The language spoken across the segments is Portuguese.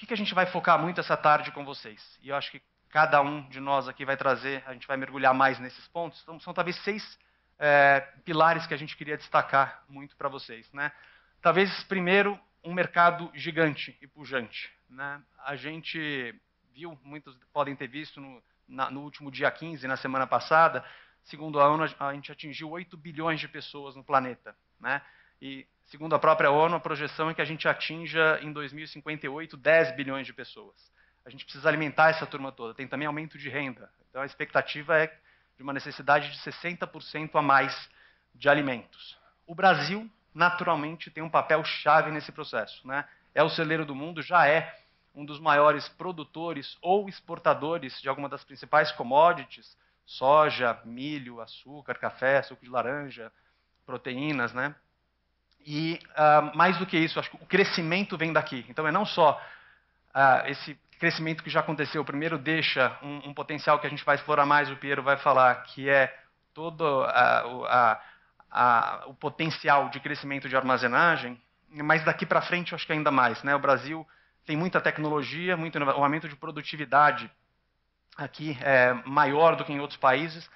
que a gente vai focar muito essa tarde com vocês? E eu acho que cada um de nós aqui vai trazer, a gente vai mergulhar mais nesses pontos. Então, são talvez 6 pilares que a gente queria destacar muito para vocês, né? Talvez, primeiro, um mercado gigante e pujante, né? A gente viu, muitos podem ter visto no último dia 15, na semana passada, segundo a ONU, a gente atingiu 8 bilhões de pessoas no planeta, né? E, segundo a própria ONU, a projeção é que a gente atinja, em 2058, 10 bilhões de pessoas. A gente precisa alimentar essa turma toda. Tem também aumento de renda. Então, a expectativa é de uma necessidade de 60% a mais de alimentos. O Brasil, naturalmente, tem um papel-chave nesse processo, né? É o celeiro do mundo, já é um dos maiores produtores ou exportadores de alguma das principais commodities, soja, milho, açúcar, café, suco de laranja, proteínas, né? E, mais do que isso, acho que o crescimento vem daqui. Então, é não só esse crescimento que já aconteceu, primeiro deixa um potencial que a gente vai explorar mais, o Piero vai falar, que é todo o potencial de crescimento de armazenagem, mas daqui para frente eu acho que ainda mais, né? O Brasil tem muita tecnologia, o aumento de produtividade aqui é maior do que em outros países,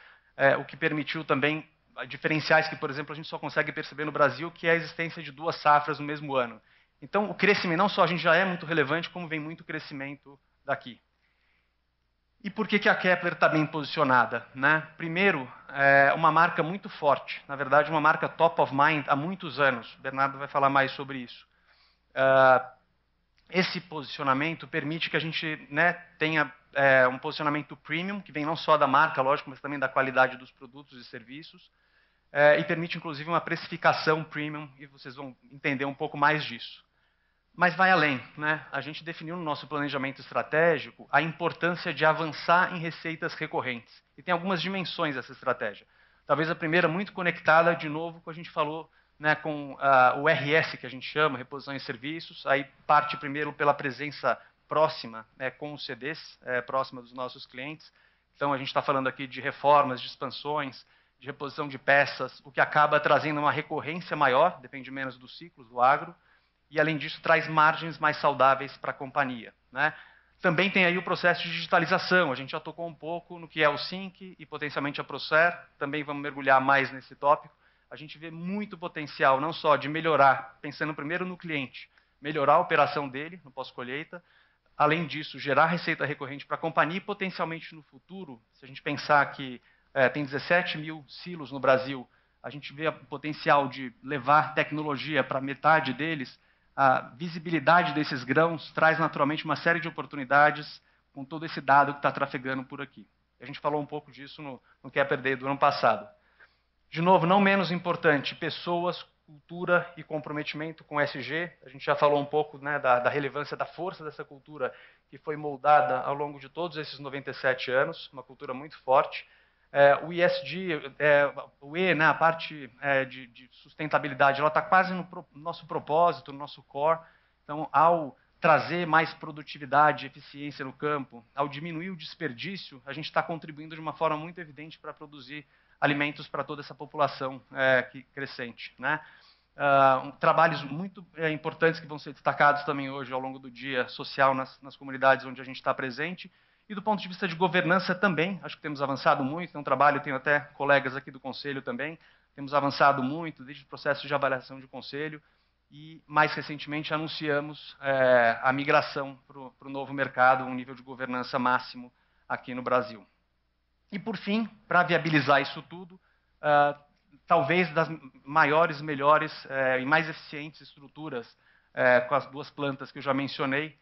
o que permitiu também diferenciais que, por exemplo, a gente só consegue perceber no Brasil, que é a existência de 2 safras no mesmo ano. Então, o crescimento, não só a gente já é muito relevante, como vem muito crescimento daqui. E por que a Kepler está bem posicionada, né? Primeiro, é uma marca muito forte, na verdade, uma marca top of mind há muitos anos. O Bernardo vai falar mais sobre isso. Esse posicionamento permite que a gente, né, tenha um posicionamento premium, que vem não só da marca, lógico, mas também da qualidade dos produtos e serviços, e permite, inclusive, uma precificação premium, e vocês vão entender um pouco mais disso. Mas vai além, né? A gente definiu no nosso planejamento estratégico a importância de avançar em receitas recorrentes. E tem algumas dimensões dessa estratégia. Talvez a primeira muito conectada, de novo, com a gente falou, né, com o RS, que a gente chama, reposição em serviços. Aí parte primeiro pela presença próxima, né, com os CDs, próxima dos nossos clientes. Então, a gente está falando aqui de reformas, de expansões, de reposição de peças, o que acaba trazendo uma recorrência maior, depende menos dos ciclos do agro, e, além disso, traz margens mais saudáveis para a companhia, né? Também tem aí o processo de digitalização, a gente já tocou um pouco no que é o Sync e, potencialmente, a Procer, também vamos mergulhar mais nesse tópico. A gente vê muito potencial, não só de melhorar, pensando primeiro no cliente, melhorar a operação dele, no pós-colheita, além disso, gerar receita recorrente para a companhia e, potencialmente, no futuro, se a gente pensar que tem 17 mil silos no Brasil, a gente vê o potencial de levar tecnologia para metade deles. A visibilidade desses grãos traz naturalmente uma série de oportunidades com todo esse dado que está trafegando por aqui. A gente falou um pouco disso no Quer Perder do ano passado. De novo, não menos importante, pessoas, cultura e comprometimento com ESG. A gente já falou um pouco, né, da relevância, da força dessa cultura que foi moldada ao longo de todos esses 97 anos, uma cultura muito forte. O ESG, o E, né, a parte de sustentabilidade, ela está quase no nosso propósito, no nosso core. Então, ao trazer mais produtividade e eficiência no campo, ao diminuir o desperdício, a gente está contribuindo de uma forma muito evidente para produzir alimentos para toda essa população crescente, né? Trabalhos muito importantes que vão ser destacados também hoje ao longo do dia social nas comunidades onde a gente está presente. E do ponto de vista de governança também, acho que temos avançado muito, tem um trabalho, tenho até colegas aqui do Conselho também, temos avançado muito desde o processo de avaliação de Conselho e, mais recentemente, anunciamos a migração para o novo mercado, um nível de governança máximo aqui no Brasil. E, por fim, para viabilizar isso tudo, talvez das maiores, melhores e mais eficientes estruturas, com as 2 plantas que eu já mencionei,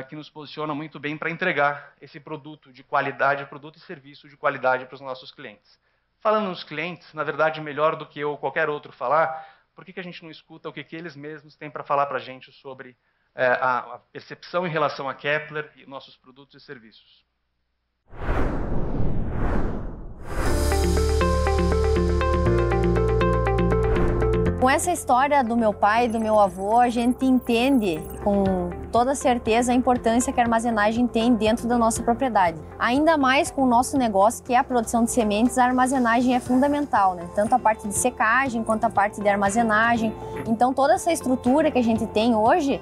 que nos posiciona muito bem para entregar esse produto de qualidade, produto e serviço de qualidade para os nossos clientes. Falando nos clientes, na verdade, melhor do que eu ou qualquer outro falar, por que a gente não escuta o que eles mesmos têm para falar para a gente sobre a percepção em relação a Kepler e nossos produtos e serviços? Com essa história do meu pai e do meu avô, a gente entende com toda certeza a importância que a armazenagem tem dentro da nossa propriedade. Ainda mais com o nosso negócio, que é a produção de sementes, a armazenagem é fundamental, né? Tanto a parte de secagem quanto a parte de armazenagem. Então, toda essa estrutura que a gente tem hoje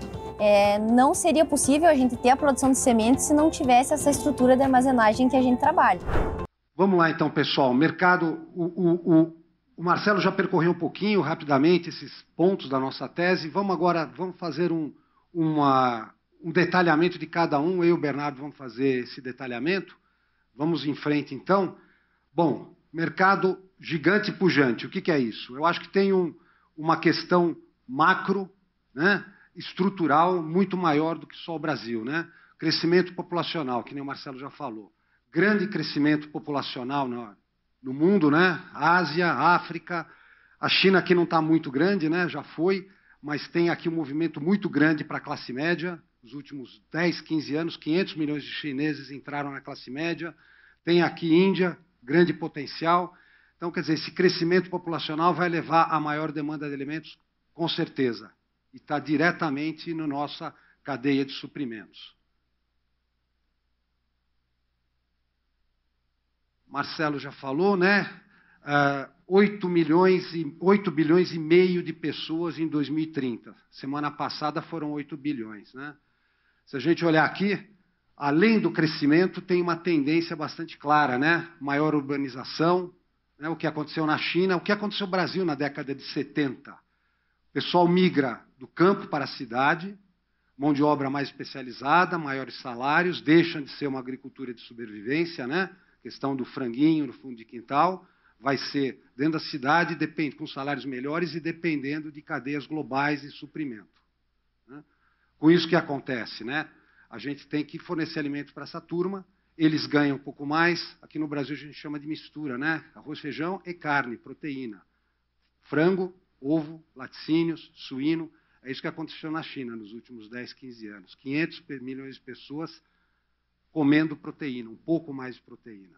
não seria possível a gente ter a produção de sementes se não tivesse essa estrutura de armazenagem que a gente trabalha. Vamos lá então, pessoal. O mercado, o Marcelo já percorreu um pouquinho, rapidamente, esses pontos da nossa tese. Vamos fazer um detalhamento de cada um. Eu e o Bernardo vamos fazer esse detalhamento. Vamos em frente, então. Bom, mercado gigante e pujante. O que é isso? Eu acho que tem uma questão macro, né, estrutural, muito maior do que só o Brasil, né? Crescimento populacional, que nem o Marcelo já falou. Grande crescimento populacional no mundo, né? Ásia, África, a China aqui não está muito grande, né? Já foi, mas tem aqui um movimento muito grande para a classe média. Nos últimos 10, 15 anos, 500 milhões de chineses entraram na classe média. Tem aqui Índia, grande potencial. Então, quer dizer, esse crescimento populacional vai levar a maior demanda de alimentos, com certeza. E está diretamente na nossa cadeia de suprimentos. Marcelo já falou, né? 8 bilhões e meio de pessoas em 2030. Semana passada foram 8 bilhões, né? Se a gente olhar aqui, além do crescimento, tem uma tendência bastante clara, né? Maior urbanização, né? O que aconteceu na China, o que aconteceu no Brasil na década de 70. O pessoal migra do campo para a cidade, mão de obra mais especializada, maiores salários, deixam de ser uma agricultura de sobrevivência, né? Questão do franguinho no fundo de quintal, vai ser dentro da cidade, com salários melhores e dependendo de cadeias globais de suprimento, né? Com isso que acontece, né? A gente tem que fornecer alimento para essa turma, eles ganham um pouco mais. Aqui no Brasil a gente chama de mistura, né? Arroz, feijão e carne, proteína. Frango, ovo, laticínios, suíno. É isso que aconteceu na China nos últimos 10, 15 anos. 500 milhões de pessoas comendo proteína, um pouco mais de proteína.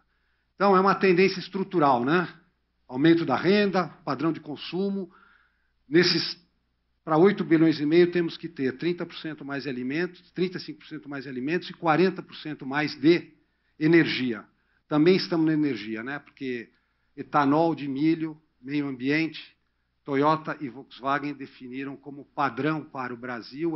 Então, é uma tendência estrutural, né? Aumento da renda, padrão de consumo. Para 8 bilhões e meio, temos que ter 30% mais de alimentos, 35% mais de alimentos e 40% mais de energia. Também estamos na energia, né? Porque etanol de milho, meio ambiente, Toyota e Volkswagen definiram como padrão para o Brasil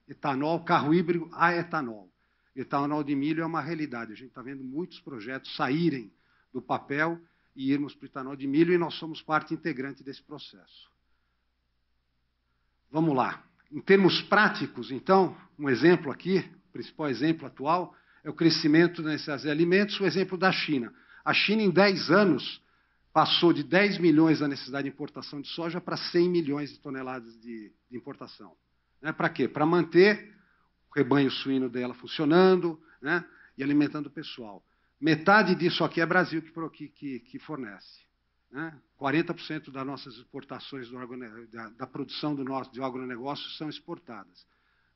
etanol, carro híbrido a etanol. Etanol de milho é uma realidade. A gente está vendo muitos projetos saírem do papel e irmos para o etanol de milho, e nós somos parte integrante desse processo. Vamos lá. Em termos práticos, então, um exemplo aqui, o principal exemplo atual, é o crescimento nesses alimentos, o exemplo da China. A China, em 10 anos, passou de 10 milhões da necessidade de importação de soja para 100 milhões de toneladas de importação. Né? Para quê? Para manter o rebanho suíno dela funcionando, né? E alimentando o pessoal. Metade disso aqui é Brasil que fornece, né? 40% das nossas exportações da produção de agronegócio são exportadas.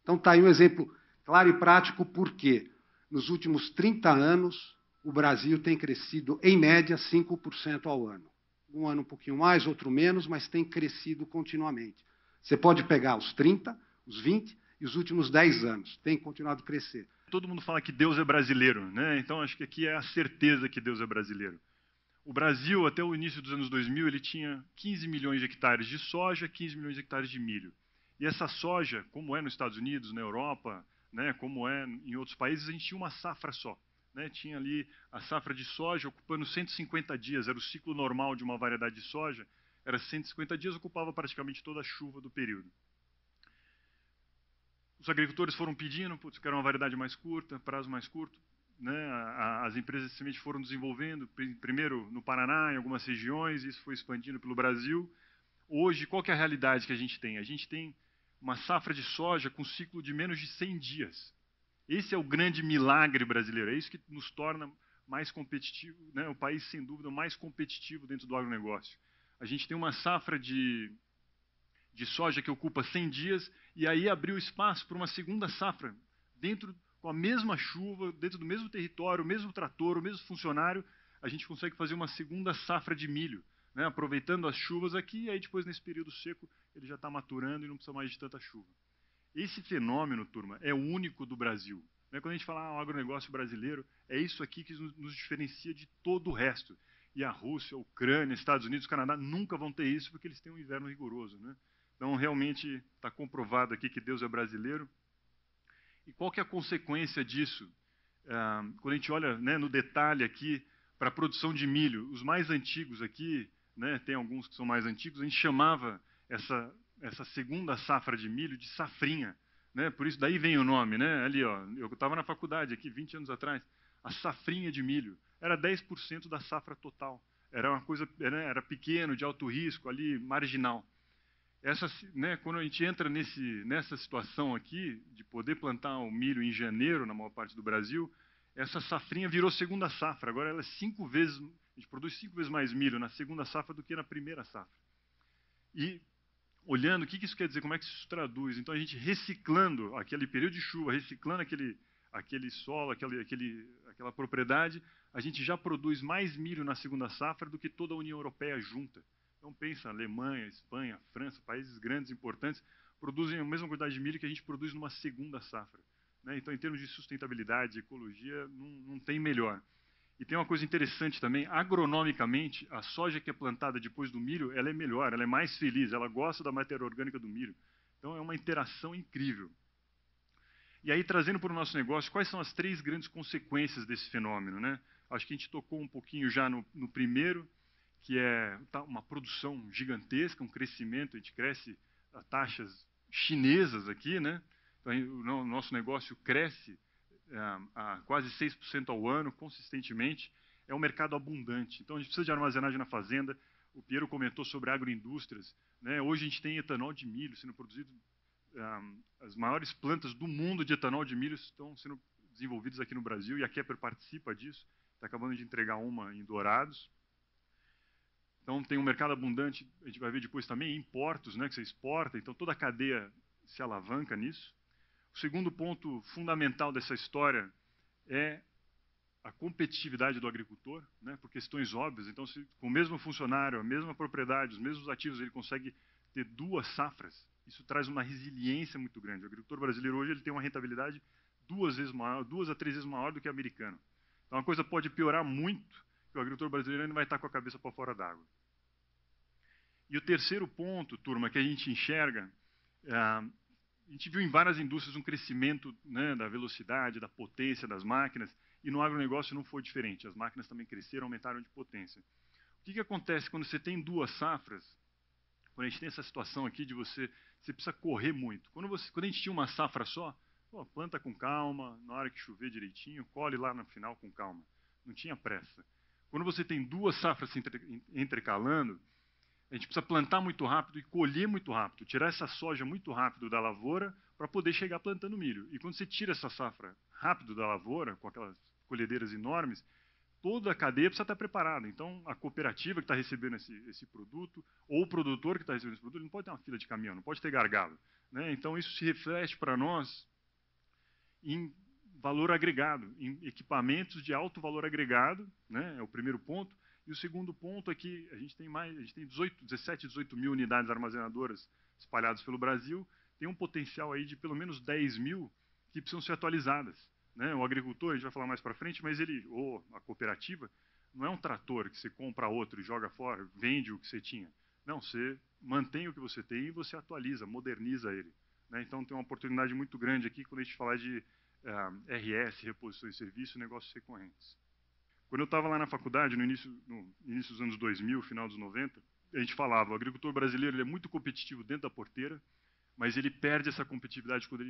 Então, está aí um exemplo claro e prático, porque nos últimos 30 anos o Brasil tem crescido, em média, 5% ao ano. Um ano um pouquinho mais, outro menos, mas tem crescido continuamente. Você pode pegar os 30, os 20 e os últimos 10 anos. Tem continuado a crescer. Todo mundo fala que Deus é brasileiro, né? Então, acho que aqui é a certeza que Deus é brasileiro. O Brasil, até o início dos anos 2000, ele tinha 15 milhões de hectares de soja, 15 milhões de hectares de milho. E essa soja, como é nos Estados Unidos, na Europa, né, como é em outros países, a gente tinha uma safra só. Né? Tinha ali a safra de soja ocupando 150 dias, era o ciclo normal de uma variedade de soja, era 150 dias, ocupava praticamente toda a chuva do período. Os agricultores foram pedindo, putz, quero uma variedade mais curta, prazo mais curto. Né? As empresas de semente foram desenvolvendo, primeiro no Paraná, em algumas regiões, isso foi expandindo pelo Brasil. Hoje, qual que é a realidade que a gente tem? A gente tem uma safra de soja com ciclo de menos de 100 dias. Esse é o grande milagre brasileiro, é isso que nos torna mais competitivo, né? O país, sem dúvida, mais competitivo dentro do agronegócio. A gente tem uma safra de soja que ocupa 100 dias, e aí abriu espaço para uma segunda safra, com a mesma chuva, dentro do mesmo território, o mesmo trator, o mesmo funcionário, a gente consegue fazer uma segunda safra de milho, né? Aproveitando as chuvas aqui, e aí depois, nesse período seco, ele já está maturando e não precisa mais de tanta chuva. Esse fenômeno, turma, é único do Brasil. Né? Quando a gente fala o agronegócio brasileiro, é isso aqui que nos diferencia de todo o resto. E a Rússia, a Ucrânia, Estados Unidos, Canadá nunca vão ter isso, porque eles têm um inverno rigoroso. Né? Então, realmente, está comprovado aqui que Deus é brasileiro. E qual que é a consequência disso? Quando a gente olha, né, no detalhe aqui para a produção de milho, os mais antigos aqui, né, tem alguns que são mais antigos, a gente chamava essa segunda safra de milho de safrinha, né? Por isso daí vem o nome, né? Ali, ó, eu estava na faculdade aqui 20 anos atrás, a safrinha de milho era 10% da safra total. Era uma coisa, era pequeno, de alto risco, ali marginal. Né, quando a gente entra nessa situação aqui de poder plantar o milho em janeiro na maior parte do Brasil, essa safrinha virou segunda safra. Agora ela é 5 vezes, a gente produz 5 vezes mais milho na segunda safra do que na primeira safra. E olhando, o que isso quer dizer? Como é que isso traduz? Então a gente reciclando aquele período de chuva, reciclando aquele solo, aquela propriedade, a gente já produz mais milho na segunda safra do que toda a União Europeia junta. Então pensa, Alemanha, Espanha, França, países grandes, importantes, produzem a mesma quantidade de milho que a gente produz numa segunda safra, né? Então, em termos de sustentabilidade, ecologia, não tem melhor. E tem uma coisa interessante também, agronomicamente, a soja que é plantada depois do milho, ela é melhor, ela é mais feliz, ela gosta da matéria orgânica do milho. Então, é uma interação incrível. E aí, trazendo para o nosso negócio, quais são as 3 grandes consequências desse fenômeno, né? Acho que a gente tocou um pouquinho já no primeiro, que é uma produção gigantesca, um crescimento, a gente cresce a taxas chinesas aqui, né? Então, o nosso negócio cresce a quase 6% ao ano, consistentemente. É um mercado abundante. Então, a gente precisa de armazenagem na fazenda. O Piero comentou sobre agroindústrias, né? Hoje a gente tem etanol de milho sendo produzido. As maiores plantas do mundo de etanol de milho estão sendo desenvolvidas aqui no Brasil, e a Kepler participa disso. Está acabando de entregar uma em Dourados. Então, tem um mercado abundante, a gente vai ver depois também, importos, né, que você exporta, então toda a cadeia se alavanca nisso. O segundo ponto fundamental dessa história é a competitividade do agricultor, né, por questões óbvias. Então, se com o mesmo funcionário, a mesma propriedade, os mesmos ativos, ele consegue ter 2 safras, isso traz uma resiliência muito grande. O agricultor brasileiro hoje ele tem uma rentabilidade 2 vezes maior, 2 a 3 vezes maior do que o americano. Então, a coisa pode piorar muito, que o agricultor brasileiro ainda vai estar com a cabeça para fora d'água. E o terceiro ponto, turma, que a gente enxerga, a gente viu em várias indústrias um crescimento, né, da velocidade, da potência das máquinas, e no agronegócio não foi diferente. As máquinas também cresceram, aumentaram de potência. O que acontece quando você tem 2 safras? Quando a gente tem essa situação aqui de você precisa correr muito. Quando a gente tinha uma safra só, planta com calma, na hora que chover direitinho, colhe lá no final com calma. Não tinha pressa. Quando você tem 2 safras se entrecalando, a gente precisa plantar muito rápido e colher muito rápido, tirar essa soja muito rápido da lavoura para poder chegar plantando milho. E quando você tira essa safra rápido da lavoura, com aquelas colhedeiras enormes, toda a cadeia precisa estar preparada. Então, a cooperativa que está recebendo esse produto, ou o produtor que está recebendo esse produto, ele não pode ter uma fila de caminhão, não pode ter gargalo, né? Então, isso se reflete para nós em valor agregado, em equipamentos de alto valor agregado, né? É o primeiro ponto. E o segundo ponto é que a gente tem 17, 18 mil unidades armazenadoras espalhadas pelo Brasil, tem um potencial aí de pelo menos 10 mil que precisam ser atualizadas, né? O agricultor, a gente vai falar mais para frente, mas ou a cooperativa, não é um trator que você compra outro e joga fora, vende o que você tinha. Não, você mantém o que você tem e você atualiza, moderniza ele, né? Então tem uma oportunidade muito grande aqui quando a gente falar de RS, reposição de serviço, negócios recorrentes. Quando eu estava lá na faculdade, no início dos anos 2000, final dos 90, a gente falava, o agricultor brasileiro ele é muito competitivo dentro da porteira, mas ele perde essa competitividade quando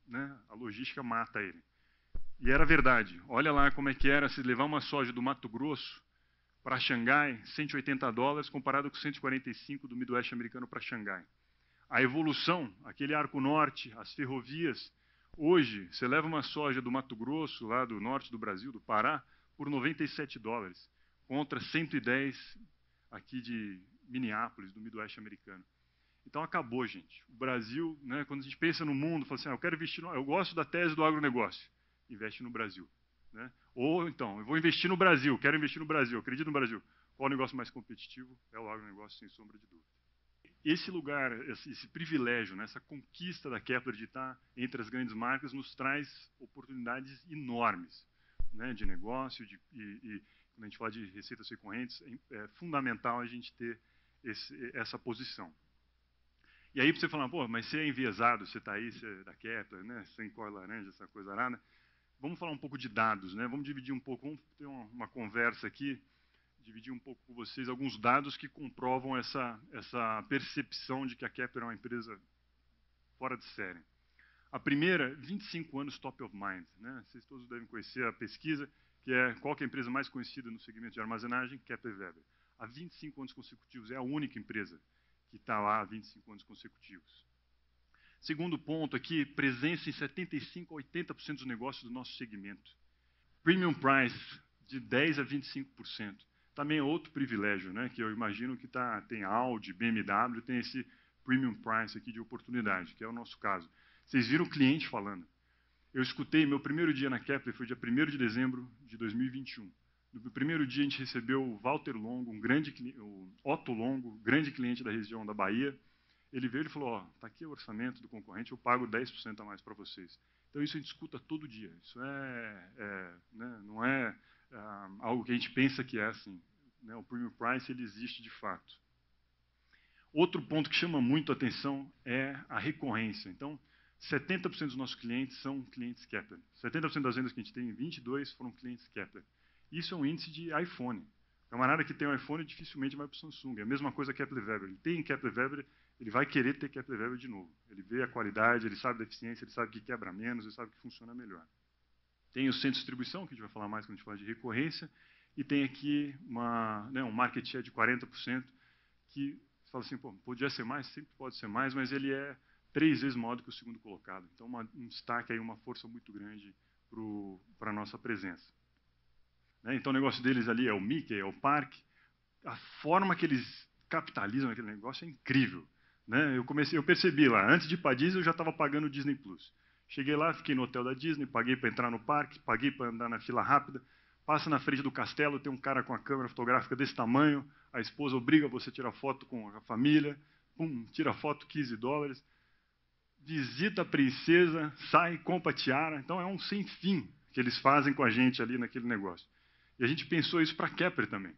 né, a logística mata ele. E era verdade. Olha lá como é que era se levar uma soja do Mato Grosso para Xangai, $180, comparado com 145 do Midwest americano para Xangai. A evolução, aquele arco norte, as ferrovias. Hoje, você leva uma soja do Mato Grosso, lá do norte do Brasil, do Pará, por $97, contra 110 aqui de Minneapolis, do Midwest americano. Então acabou, gente. O Brasil, né, quando a gente pensa no mundo, fala assim, eu quero investir, eu gosto da tese do agronegócio, investe no Brasil, né? Ou então, eu vou investir no Brasil, quero investir no Brasil, acredito no Brasil. Qual o negócio mais competitivo? É o agronegócio, sem sombra de dúvida. Esse lugar, esse privilégio, né, essa conquista da Kepler de estar entre as grandes marcas nos traz oportunidades enormes, né, de negócio, e quando a gente fala de receitas recorrentes, é fundamental a gente ter essa posição. E aí você fala, pô, mas você é enviesado, você está aí, você é da Kepler, né? Sem cor laranja, essa coisa arada. Vamos falar um pouco de dados, né? Vamos dividir um pouco, vamos ter uma conversa aqui, dividir um pouco com vocês alguns dados que comprovam essa percepção de que a Kepler é uma empresa fora de série. A primeira, 25 anos top of mind, né? Vocês todos devem conhecer a pesquisa, que é qual que é a empresa mais conhecida no segmento de armazenagem? Kepler Weber. Há 25 anos consecutivos, é a única empresa que está lá há 25 anos consecutivos. Segundo ponto aqui, presença em 75% a 80% dos negócios do nosso segmento. Premium price, de 10% a 25%. Também é outro privilégio, né, que eu imagino que tem Audi, BMW, tem esse premium price aqui de oportunidade, que é o nosso caso. Vocês viram o cliente falando. Eu escutei, meu primeiro dia na Kepler foi dia 1º de dezembro de 2021. No primeiro dia a gente recebeu o Walter Longo, o Otto Longo, grande cliente da região da Bahia. Ele veio e falou, ó, tá aqui o orçamento do concorrente, eu pago 10% a mais para vocês. Então isso a gente escuta todo dia. Isso né, não é algo que a gente pensa que é assim. Né, o premium price ele existe de fato. Outro ponto que chama muito a atenção é a recorrência. Então, 70% dos nossos clientes são clientes Kepler. 70% das vendas que a gente tem em 22 foram clientes Kepler. Isso é um índice de iPhone. O camarada que tem um iPhone dificilmente vai para o Samsung. É a mesma coisa que Kepler Weber. Ele tem Kepler Weber, ele vai querer ter Kepler Weber de novo. Ele vê a qualidade, ele sabe da eficiência, ele sabe que quebra menos, ele sabe que funciona melhor. Tem o centro de distribuição, que a gente vai falar mais quando a gente falar de recorrência, e tem aqui um market share de 40%, que você fala assim, pô, podia ser mais, sempre pode ser mais, mas ele é 3 vezes maior do que o segundo colocado. Então, um destaque aí, uma força muito grande para a nossa presença. Né? Então, o negócio deles ali é o Mickey, é o parque. A forma que eles capitalizam aquele negócio é incrível. Né? Eu percebi lá, antes de ir para a Disney, eu já estava pagando o Disney Plus. Cheguei lá, fiquei no hotel da Disney, paguei para entrar no parque, paguei para andar na fila rápida. Passa na frente do castelo, tem um cara com a câmera fotográfica desse tamanho, a esposa obriga você a tirar foto com a família, pum, tira foto, $15. Visita a princesa, sai, compra a tiara. Então é um sem fim que eles fazem com a gente ali naquele negócio. E a gente pensou isso para a Kepler também.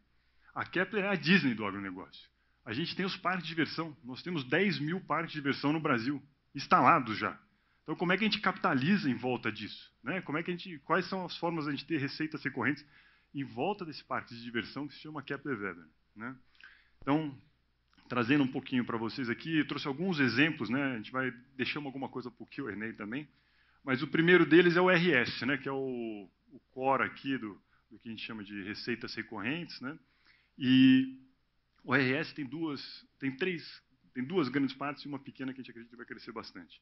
A Kepler é a Disney do agronegócio. A gente tem os parques de diversão. Nós temos 10 mil parques de diversão no Brasil, instalados já. Então, como é que a gente capitaliza em volta disso? Né? Quais são as formas de a gente ter receitas recorrentes em volta desse parque de diversão que se chama Kepler Weber? Né? Então, trazendo um pouquinho para vocês aqui, eu trouxe alguns exemplos, né? A gente vai deixar alguma coisa para o Q&A também, mas o primeiro deles é o RS, né? Que é o core aqui do que a gente chama de receitas recorrentes, né? E o RS tem duas grandes partes e uma pequena que a gente acredita que vai crescer bastante.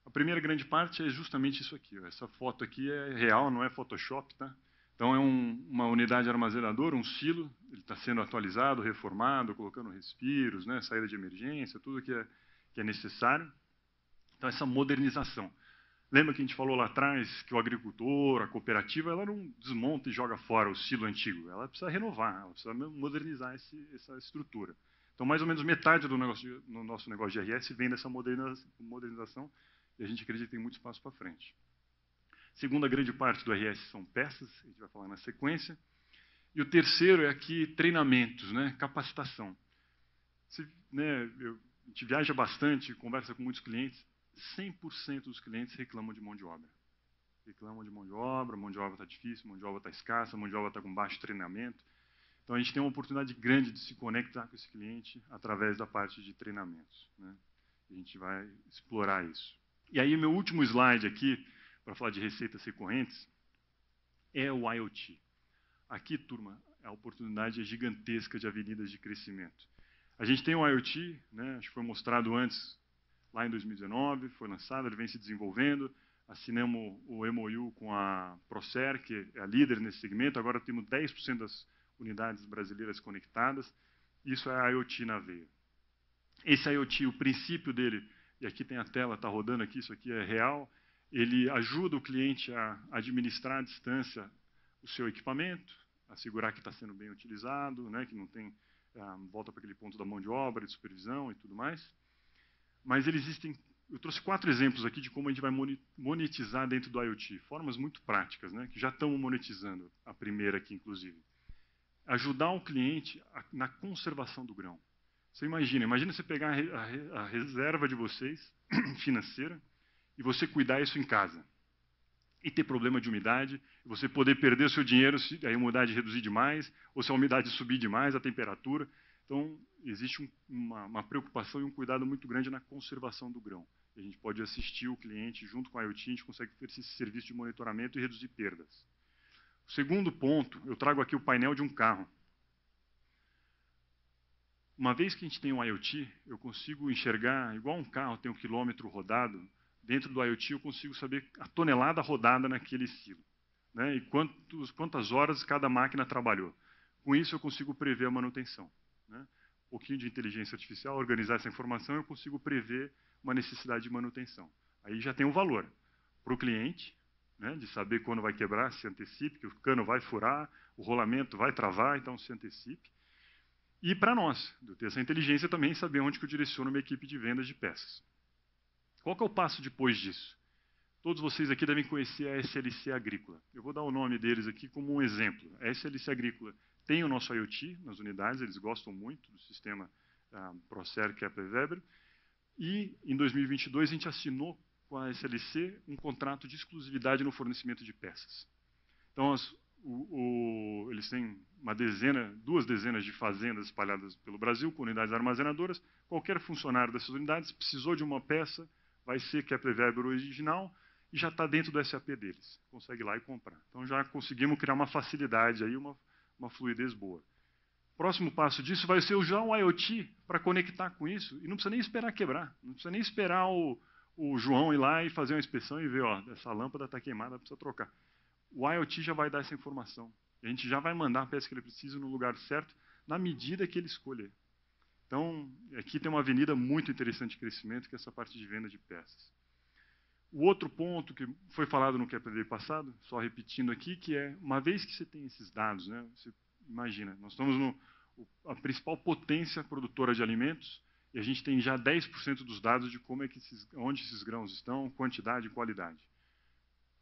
A primeira grande parte é justamente isso aqui. Ó. Essa foto aqui é real, não é Photoshop, tá? Então é uma unidade armazenadora, um silo, ele está sendo atualizado, reformado, colocando respiros, né, saída de emergência, tudo que é necessário. Então essa modernização. Lembra que a gente falou lá atrás que o agricultor, a cooperativa, ela não desmonta e joga fora o silo antigo, ela precisa renovar, ela precisa modernizar essa estrutura. Então mais ou menos metade do nosso negócio de RS vem dessa modernização e a gente acredita que tem muito espaço para frente. Segunda grande parte do RS são peças, a gente vai falar na sequência. E o terceiro é aqui treinamentos, né, capacitação. A gente viaja bastante, conversa com muitos clientes, 100% dos clientes reclamam de mão de obra. Reclamam de mão de obra está difícil, mão de obra está escassa, mão de obra está com baixo treinamento. Então a gente tem uma oportunidade grande de se conectar com esse cliente através da parte de treinamentos. Né? A gente vai explorar isso. E aí, meu último slide aqui, para falar de receitas recorrentes, é o IoT. Aqui, turma, a oportunidade é gigantesca de avenidas de crescimento. A gente tem o IoT, né, acho que foi mostrado antes, lá em 2019, foi lançado, ele vem se desenvolvendo, assinamos o MOU com a Procer, que é a líder nesse segmento, agora temos 10% das unidades brasileiras conectadas, isso é IoT na veia. Esse IoT, o princípio dele, e aqui tem a tela, está rodando aqui, isso aqui é real, ele ajuda o cliente a administrar à distância o seu equipamento, assegurar que está sendo bem utilizado, né, que não tem, volta para aquele ponto da mão de obra, de supervisão e tudo mais. Mas eu trouxe 4 exemplos aqui de como a gente vai monetizar dentro do IoT, formas muito práticas, né, que já estamos monetizando, a primeira aqui, inclusive. Ajudar o cliente na conservação do grão. Você imagina você pegar a reserva de vocês, financeira, e você cuidar isso em casa. E ter problema de umidade, e você poder perder o seu dinheiro se a umidade reduzir demais, ou se a umidade subir demais, a temperatura. Então, existe uma preocupação e um cuidado muito grande na conservação do grão. A gente pode assistir o cliente junto com a IoT, a gente consegue ter esse serviço de monitoramento e reduzir perdas. O segundo ponto, eu trago aqui o painel de um carro. Uma vez que a gente tem um IoT, eu consigo enxergar, igual um carro tem um quilômetro rodado, dentro do IoT eu consigo saber a tonelada rodada naquele silo, né? E quantas horas cada máquina trabalhou. Com isso eu consigo prever a manutenção, né? Um pouquinho de inteligência artificial, organizar essa informação, eu consigo prever uma necessidade de manutenção. Aí já tem um valor para o cliente, né, de saber quando vai quebrar, se antecipe, que o cano vai furar, o rolamento vai travar, então se antecipe. E para nós, de ter essa inteligência também, saber onde que eu direciono uma equipe de vendas de peças. Qual que é o passo depois disso? Todos vocês aqui devem conhecer a SLC Agrícola. Eu vou dar o nome deles aqui como um exemplo. A SLC Agrícola tem o nosso IoT nas unidades, eles gostam muito do sistema Procer Kepler Weber. E em 2022 a gente assinou com a SLC um contrato de exclusividade no fornecimento de peças. Então, eles têm duas dezenas de fazendas espalhadas pelo Brasil, com unidades armazenadoras. Qualquer funcionário dessas unidades precisou de uma peça, vai ser Kepler Weber original e já está dentro do SAP deles. Consegue ir lá e comprar. Então, já conseguimos criar uma facilidade, aí, uma fluidez boa. Próximo passo disso vai ser usar um IoT para conectar com isso, e não precisa nem esperar quebrar, não precisa nem esperar o João ir lá e fazer uma inspeção e ver, ó, essa lâmpada está queimada, precisa trocar. O IoT já vai dar essa informação. A gente já vai mandar a peça que ele precisa no lugar certo, na medida que ele escolher. Então, aqui tem uma avenida muito interessante de crescimento, que é essa parte de venda de peças. O outro ponto que foi falado no Kepler Day passado, só repetindo aqui, que é, uma vez que você tem esses dados, né, você imagina, nós estamos a principal potência produtora de alimentos, e a gente tem já 10% dos dados de onde esses grãos estão, quantidade e qualidade.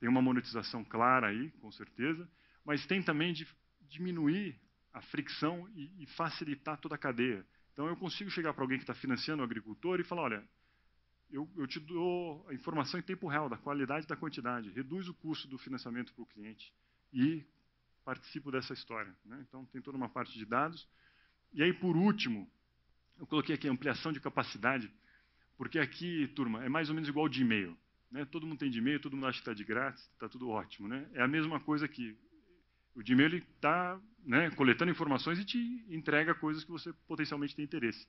Tem uma monetização clara aí, com certeza, mas tem também de diminuir a fricção e facilitar toda a cadeia. Então, eu consigo chegar para alguém que está financiando o agricultor e falar, olha, eu te dou a informação em tempo real da qualidade e da quantidade, reduz o custo do financiamento para o cliente e participo dessa história, né? Então, tem toda uma parte de dados. E aí, por último, eu coloquei aqui a ampliação de capacidade, porque aqui, turma, é mais ou menos igual de e-mail, né? Todo mundo tem de e-mail, todo mundo acha que está de grátis, está tudo ótimo, né? É a mesma coisa aqui. O de e-mail está, né, coletando informações e te entrega coisas que você potencialmente tem interesse.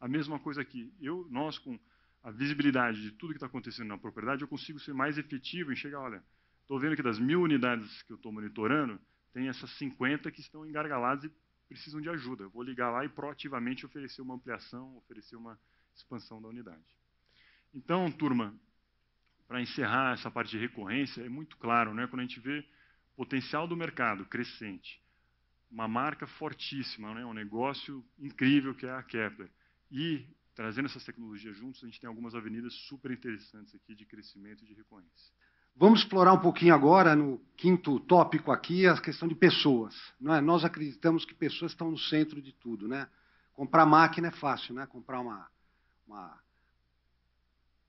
A mesma coisa aqui. Nós, com a visibilidade de tudo que está acontecendo na propriedade, eu consigo ser mais efetivo em chegar, olha, estou vendo que das 1000 unidades que eu estou monitorando, tem essas 50 que estão engargaladas e precisam de ajuda. Eu vou ligar lá e proativamente oferecer uma ampliação, oferecer uma expansão da unidade. Então, turma, para encerrar essa parte de recorrência, é muito claro, né, quando a gente vê o potencial do mercado crescente, uma marca fortíssima, né, um negócio incrível que é a Kepler, e trazendo essas tecnologias juntos, a gente tem algumas avenidas super interessantes aqui de crescimento e de recorrência. Vamos explorar um pouquinho agora, no quinto tópico aqui, a questão de pessoas. Não é? Nós acreditamos que pessoas estão no centro de tudo, né? Comprar máquina é fácil, né? Comprar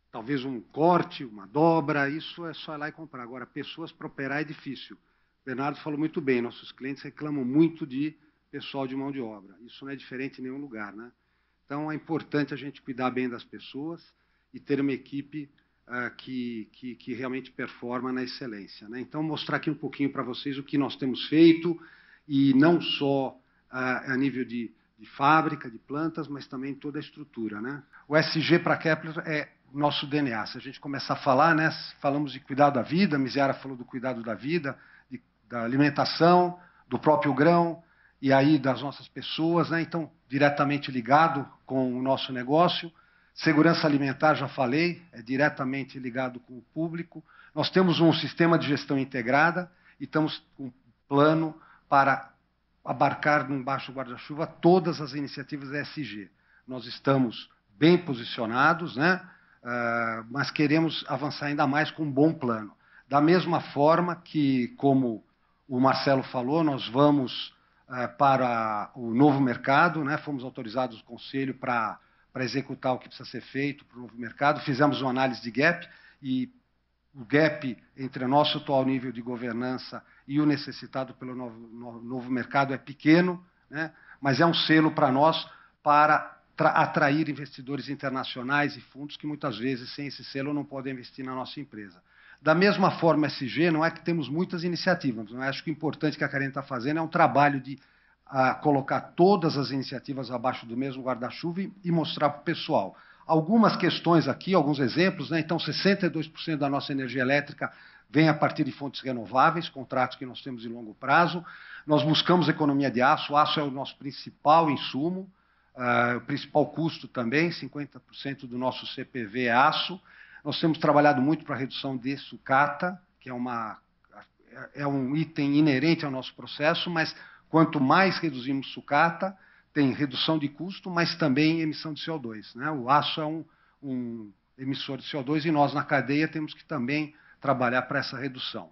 talvez um corte, uma dobra, isso é só ir lá e comprar. Agora, pessoas para operar é difícil. O Bernardo falou muito bem, nossos clientes reclamam muito de pessoal de mão de obra. Isso não é diferente em nenhum lugar, né? Então, é importante a gente cuidar bem das pessoas e ter uma equipe que realmente performa na excelência, né? Então, mostrar aqui um pouquinho para vocês o que nós temos feito, e não só a nível de fábrica, de plantas, mas também toda a estrutura, né? O SG para a Kepler é nosso DNA. Se a gente começar a falar, né, falamos de cuidado da vida, a Miziara falou do cuidado da vida, da alimentação, do próprio grão, e aí das nossas pessoas, né? Então, diretamente ligado com o nosso negócio. Segurança alimentar, já falei, é diretamente ligado com o público. Nós temos um sistema de gestão integrada e estamos com um plano para abarcar, num baixo guarda-chuva, todas as iniciativas ESG. Nós estamos bem posicionados, né? Mas queremos avançar ainda mais com um bom plano. Da mesma forma que, como o Marcelo falou, nós vamos para o novo mercado, né? Fomos autorizados no Conselho para executar o que precisa ser feito para o novo mercado, fizemos uma análise de gap, e o gap entre o nosso atual nível de governança e o necessitado pelo novo mercado é pequeno, né? Mas é um selo para nós para atrair investidores internacionais e fundos que muitas vezes, sem esse selo, não podem investir na nossa empresa. Da mesma forma, SG, não é que temos muitas iniciativas, não é? Acho que o importante que a Karen está fazendo é um trabalho de colocar todas as iniciativas abaixo do mesmo guarda-chuva e mostrar para o pessoal. Algumas questões aqui, alguns exemplos, né? Então, 62% da nossa energia elétrica vem a partir de fontes renováveis, contratos que nós temos de longo prazo. Nós buscamos economia de aço, o aço é o nosso principal insumo, o principal custo também, 50% do nosso CPV é aço. Nós temos trabalhado muito para a redução de sucata, que é um item inerente ao nosso processo, mas quanto mais reduzimos sucata, tem redução de custo, mas também emissão de CO2. Né? O aço é um emissor de CO2 e nós, na cadeia, temos que também trabalhar para essa redução.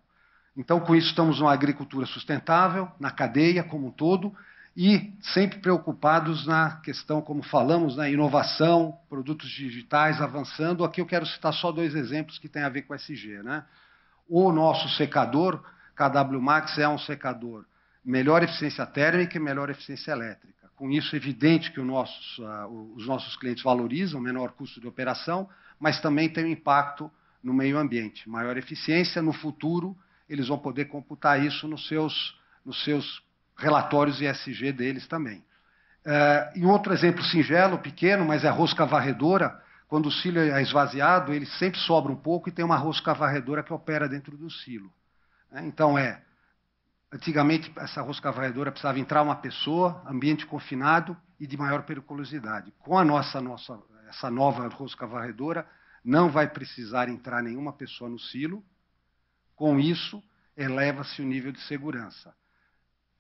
Então, com isso, estamos numa agricultura sustentável, na cadeia como um todo, e sempre preocupados na questão, como falamos, na inovação, produtos digitais avançando. Aqui eu quero citar só 2 exemplos que têm a ver com SG. Né? O nosso secador, KW Max, é um secador melhor eficiência térmica e melhor eficiência elétrica. Com isso, é evidente que os nossos clientes valorizam menor custo de operação, mas também tem um impacto no meio ambiente. Maior eficiência, no futuro, eles vão poder computar isso nos seus relatórios ESG deles também. E outro exemplo singelo, pequeno, mas é a rosca varredora. Quando o silo é esvaziado, ele sempre sobra um pouco e tem uma rosca varredora que opera dentro do silo. Então, antigamente, essa rosca varredora precisava entrar uma pessoa, ambiente confinado e de maior periculosidade. Com essa nova rosca varredora, não vai precisar entrar nenhuma pessoa no silo. Com isso, eleva-se o nível de segurança.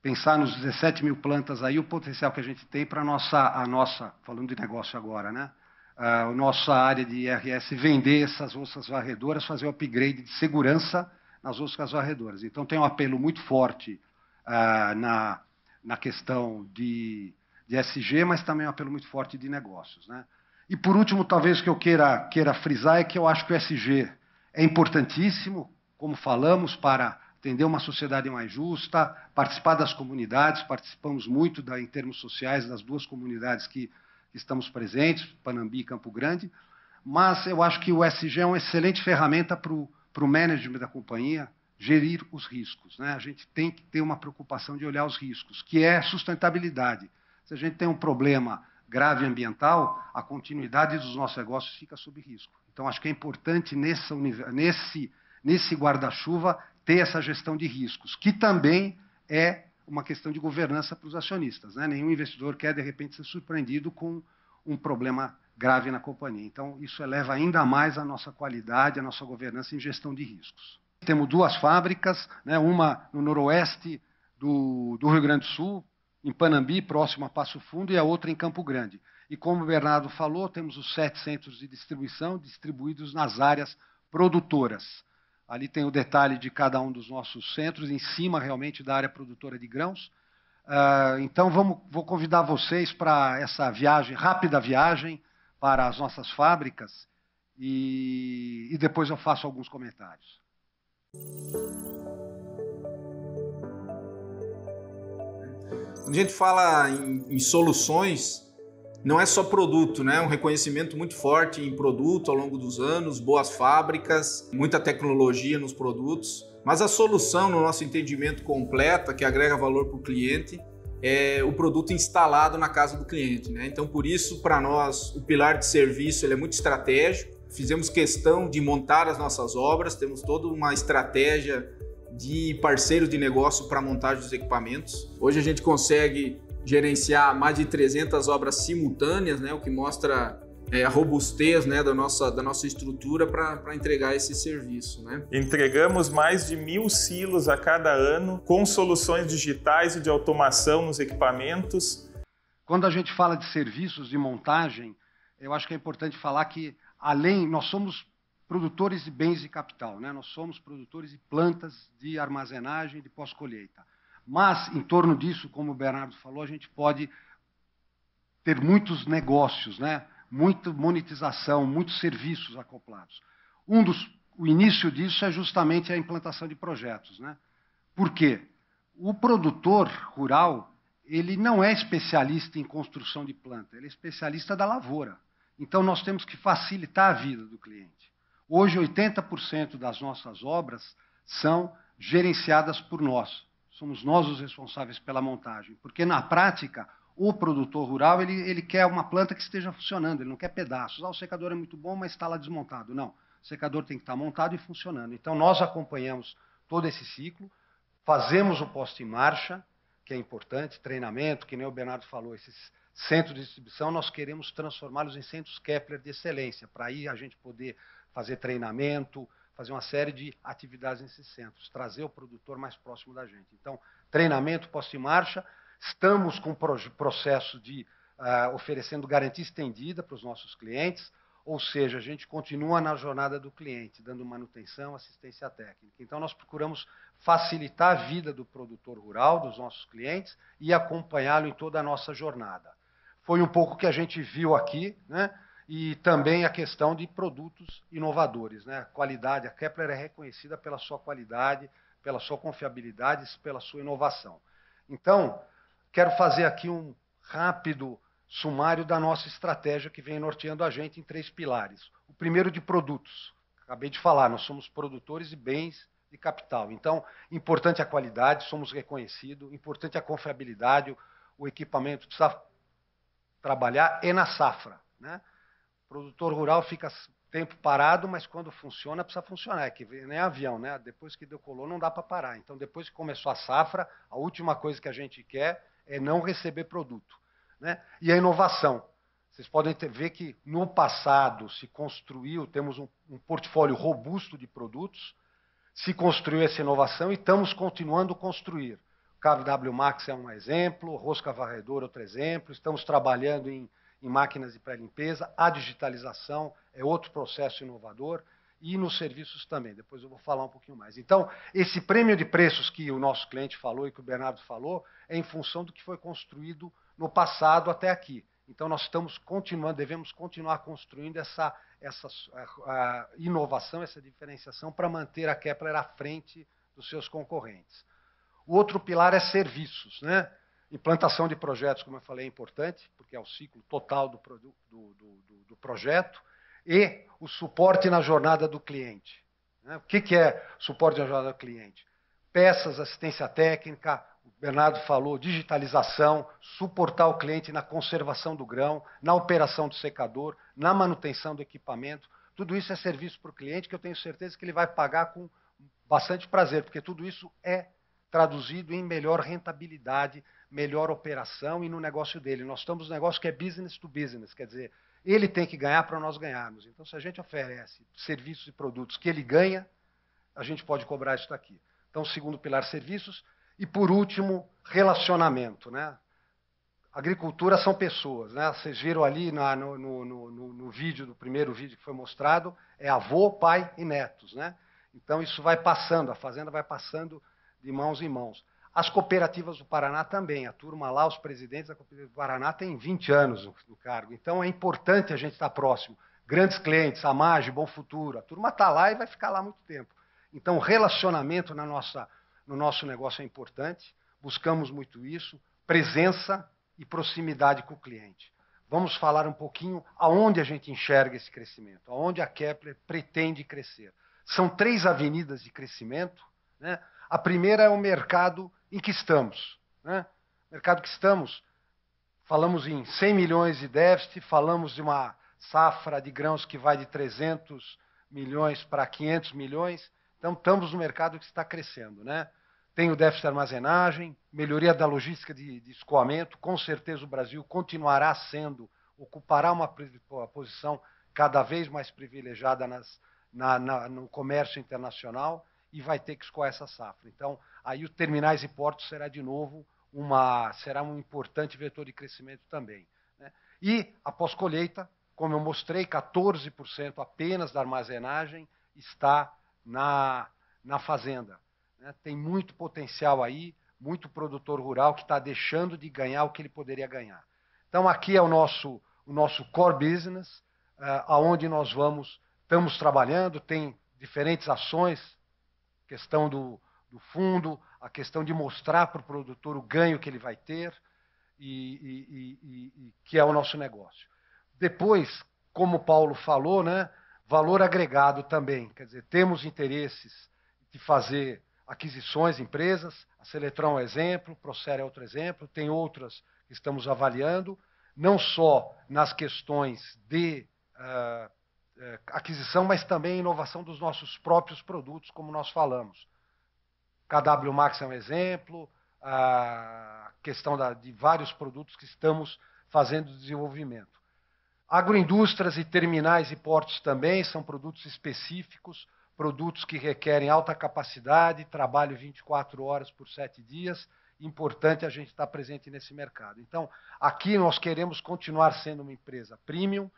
Pensar nos 17 mil plantas aí, o potencial que a gente tem para a nossa, falando de negócio agora, né? A nossa área de IRS vender essas roscas varredoras, fazer o upgrade de segurança nas roscas varredoras. Então, tem um apelo muito forte na questão de SG, mas também um apelo muito forte de negócios. Né? E, por último, talvez o que eu queira frisar é que eu acho que o SG é importantíssimo, como falamos, para atender uma sociedade mais justa, participar das comunidades, participamos muito em termos sociais das 2 comunidades que estamos presentes, Panambi e Campo Grande, mas eu acho que o SG é uma excelente ferramenta para o management da companhia gerir os riscos. Né? A gente tem que ter uma preocupação de olhar os riscos, que é sustentabilidade. Se a gente tem um problema grave ambiental, a continuidade dos nossos negócios fica sob risco. Então, acho que é importante, nesse guarda-chuva, ter essa gestão de riscos, que também é uma questão de governança para os acionistas. Né? Nenhum investidor quer, de repente, ser surpreendido com um problema grave na companhia. Então, isso eleva ainda mais a nossa qualidade, a nossa governança em gestão de riscos. Temos 2 fábricas, né? Uma no noroeste do Rio Grande do Sul, em Panambi, próximo a Passo Fundo, e a outra em Campo Grande. E como o Bernardo falou, temos os 7 centros de distribuição distribuídos nas áreas produtoras. Ali tem o detalhe de cada um dos nossos centros, em cima realmente da área produtora de grãos. Então, vou convidar vocês para essa rápida viagem para as nossas fábricas, e depois eu faço alguns comentários. Quando a gente fala em soluções, não é só produto, né? Um reconhecimento muito forte em produto ao longo dos anos, boas fábricas, muita tecnologia nos produtos, mas a solução, no nosso entendimento completa, que agrega valor para o cliente, é o produto instalado na casa do cliente, né? Então, por isso, para nós, o pilar de serviço ele é muito estratégico. Fizemos questão de montar as nossas obras, temos toda uma estratégia de parceiros de negócio para a montagem dos equipamentos. Hoje a gente consegue gerenciar mais de 300 obras simultâneas, né, o que mostra a robustez, né, da nossa estrutura para entregar esse serviço. Né? Entregamos mais de 1.000 silos a cada ano, com soluções digitais e de automação nos equipamentos. Quando a gente fala de serviços de montagem, eu acho que é importante falar que, nós somos produtores de bens de capital, né? Nós somos produtores de plantas de armazenagem de pós-colheita. Mas, em torno disso, como o Bernardo falou, a gente pode ter muitos negócios, né? Muita monetização, muitos serviços acoplados. O início disso é justamente a implantação de projetos, né? Por quê? O produtor rural, ele não é especialista em construção de planta, ele é especialista da lavoura. Então, nós temos que facilitar a vida do cliente. Hoje, 80% das nossas obras são gerenciadas por nós. Somos nós os responsáveis pela montagem, porque, na prática, o produtor rural ele quer uma planta que esteja funcionando, ele não quer pedaços. O secador é muito bom, mas está lá desmontado. Não, o secador tem que estar montado e funcionando. Então, nós acompanhamos todo esse ciclo, fazemos o posto em marcha, que é importante, treinamento, que nem o Bernardo falou, esses centros de distribuição, nós queremos transformá-los em centros Kepler de excelência, para aí a gente poder fazer treinamento, fazer uma série de atividades nesses centros, trazer o produtor mais próximo da gente. Então, treinamento, posto em marcha, estamos com o processo de oferecendo garantia estendida para os nossos clientes, ou seja, a gente continua na jornada do cliente, dando manutenção, assistência técnica. Então, nós procuramos facilitar a vida do produtor rural, dos nossos clientes, e acompanhá-lo em toda a nossa jornada. Foi um pouco o que a gente viu aqui, né? E também a questão de produtos inovadores, né? Qualidade, a Kepler é reconhecida pela sua qualidade, pela sua confiabilidade, pela sua inovação. Então, quero fazer aqui um rápido sumário da nossa estratégia que vem norteando a gente em 3 pilares. O primeiro de produtos. Acabei de falar, nós somos produtores de bens de capital. Então, importante a qualidade, somos reconhecidos, importante a confiabilidade, o equipamento precisa trabalhar e na safra, né? O produtor rural fica tempo parado, mas quando funciona, precisa funcionar. É que nem avião, né? Depois que decolou, não dá para parar. Então, depois que começou a safra, a última coisa que a gente quer é não receber produto, né? E a inovação. Vocês podem ver que no passado se construiu, temos um portfólio robusto de produtos, se construiu essa inovação e estamos continuando a construir. O KW Max é um exemplo, rosca varredora outro exemplo, estamos trabalhando em máquinas de pré-limpeza, a digitalização é outro processo inovador, e nos serviços também, depois eu vou falar um pouquinho mais. Então, esse prêmio de preços que o nosso cliente falou e que o Bernardo falou, é em função do que foi construído no passado até aqui. Então, nós estamos continuando, devemos continuar construindo essa inovação, essa diferenciação, para manter a Kepler à frente dos seus concorrentes. O outro pilar é serviços, né? Implantação de projetos, como eu falei, é importante, porque é o ciclo total do projeto, e o suporte na jornada do cliente. O que é suporte na jornada do cliente? Peças, assistência técnica, o Bernardo falou, digitalização, suportar o cliente na conservação do grão, na operação do secador, na manutenção do equipamento. Tudo isso é serviço para o cliente que eu tenho certeza que ele vai pagar com bastante prazer, porque tudo isso é traduzido em melhor rentabilidade, melhor operação e no negócio dele. Nós estamos no negócio que é business to business, quer dizer, ele tem que ganhar para nós ganharmos. Então, se a gente oferece serviços e produtos que ele ganha, a gente pode cobrar isso daqui. Então, segundo pilar, serviços. E, por último, relacionamento, né? Agricultura são pessoas, né? Vocês viram ali no vídeo, do primeiro vídeo que foi mostrado, é avô, pai e netos, né? Então, isso vai passando, a fazenda vai passando de mãos em mãos. As cooperativas do Paraná também. A turma lá, os presidentes da Cooperativa do Paraná têm 20 anos no cargo. Então, é importante a gente estar próximo. Grandes clientes, a Mage, Bom Futuro. A turma está lá e vai ficar lá muito tempo. Então, relacionamento no nosso negócio é importante. Buscamos muito isso. Presença e proximidade com o cliente. Vamos falar um pouquinho aonde a gente enxerga esse crescimento, aonde a Kepler pretende crescer. São 3 avenidas de crescimento, né? A primeira é o mercado em que estamos, né? Mercado que estamos, falamos em 100 milhões de déficit, falamos de uma safra de grãos que vai de 300 milhões para 500 milhões, então estamos no mercado que está crescendo, né? Tem o déficit de armazenagem, melhoria da logística de escoamento, com certeza o Brasil continuará sendo, ocupará uma posição cada vez mais privilegiada no comércio internacional, e vai ter que escoar essa safra. Então, aí os terminais e portos será de novo será um importante vetor de crescimento também, né? E a pós-colheita, como eu mostrei, 14% apenas da armazenagem está na fazenda, né? Tem muito potencial aí, muito produtor rural que está deixando de ganhar o que ele poderia ganhar. Então, aqui é o nosso core business, aonde nós estamos trabalhando, tem diferentes ações, questão do fundo, a questão de mostrar para o produtor o ganho que ele vai ter, e que é o nosso negócio. Depois, como o Paulo falou, né, valor agregado também. Quer dizer, temos interesses de fazer aquisições de empresas, a Seletron é um exemplo, Procer é outro exemplo, tem outras que estamos avaliando, não só nas questões de aquisição, mas também inovação dos nossos próprios produtos, como nós falamos. KW Max é um exemplo, a questão de vários produtos que estamos fazendo desenvolvimento. Agroindústrias e terminais e portos também são produtos específicos, produtos que requerem alta capacidade, trabalho 24 horas por 7 dias. Importante a gente estar presente nesse mercado. Então, aqui nós queremos continuar sendo uma empresa premium,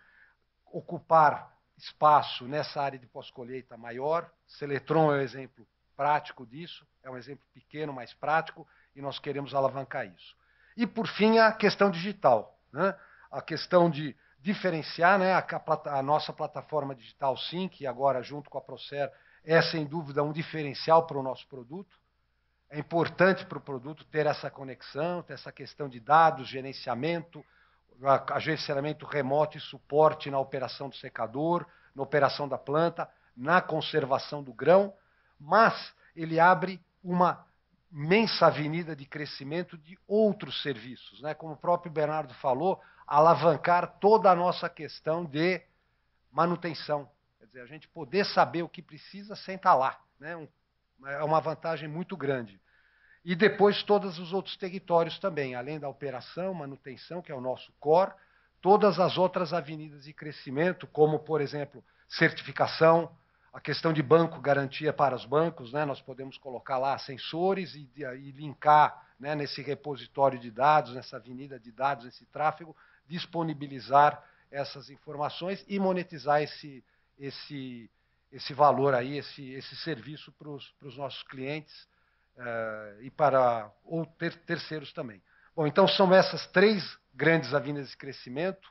ocupar espaço nessa área de pós-colheita maior. Seletron é um exemplo prático disso, é um exemplo pequeno, mas prático, e nós queremos alavancar isso. E, por fim, a questão digital, né? A questão de diferenciar, né, a nossa plataforma digital Sync, agora junto com a Procer, é sem dúvida um diferencial para o nosso produto. É importante para o produto ter essa conexão, ter essa questão de dados, gerenciamento, agenciamento remoto e suporte na operação do secador, na operação da planta, na conservação do grão, mas ele abre uma imensa avenida de crescimento de outros serviços, né? Como o próprio Bernardo falou, alavancar toda a nossa questão de manutenção. Quer dizer, a gente poder saber o que precisa sem estar lá, né? É uma vantagem muito grande. E depois todos os outros territórios também, além da operação, manutenção, que é o nosso core, todas as outras avenidas de crescimento, como, por exemplo, certificação, a questão de banco, garantia para os bancos, né? Nós podemos colocar lá sensores e linkar, né, nesse repositório de dados, nessa avenida de dados, esse tráfego, disponibilizar essas informações e monetizar esse valor aí, esse serviço para os nossos clientes e para terceiros também. Bom, então são essas 3 grandes avenidas de crescimento.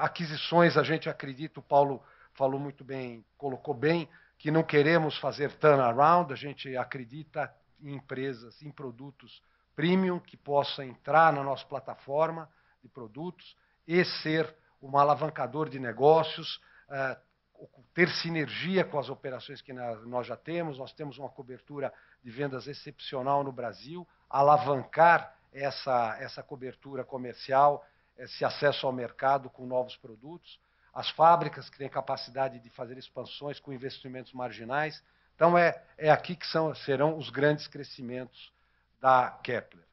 Aquisições, a gente acredita, o Paulo falou muito bem, colocou bem, que não queremos fazer turnaround, a gente acredita em empresas, em produtos premium que possam entrar na nossa plataforma de produtos e ser um alavancador de negócios, ter sinergia com as operações que nós já temos. Nós temos uma cobertura de vendas excepcional no Brasil, alavancar essa cobertura comercial, esse acesso ao mercado com novos produtos, as fábricas que têm capacidade de fazer expansões com investimentos marginais. Então, é aqui que serão os grandes crescimentos da Kepler.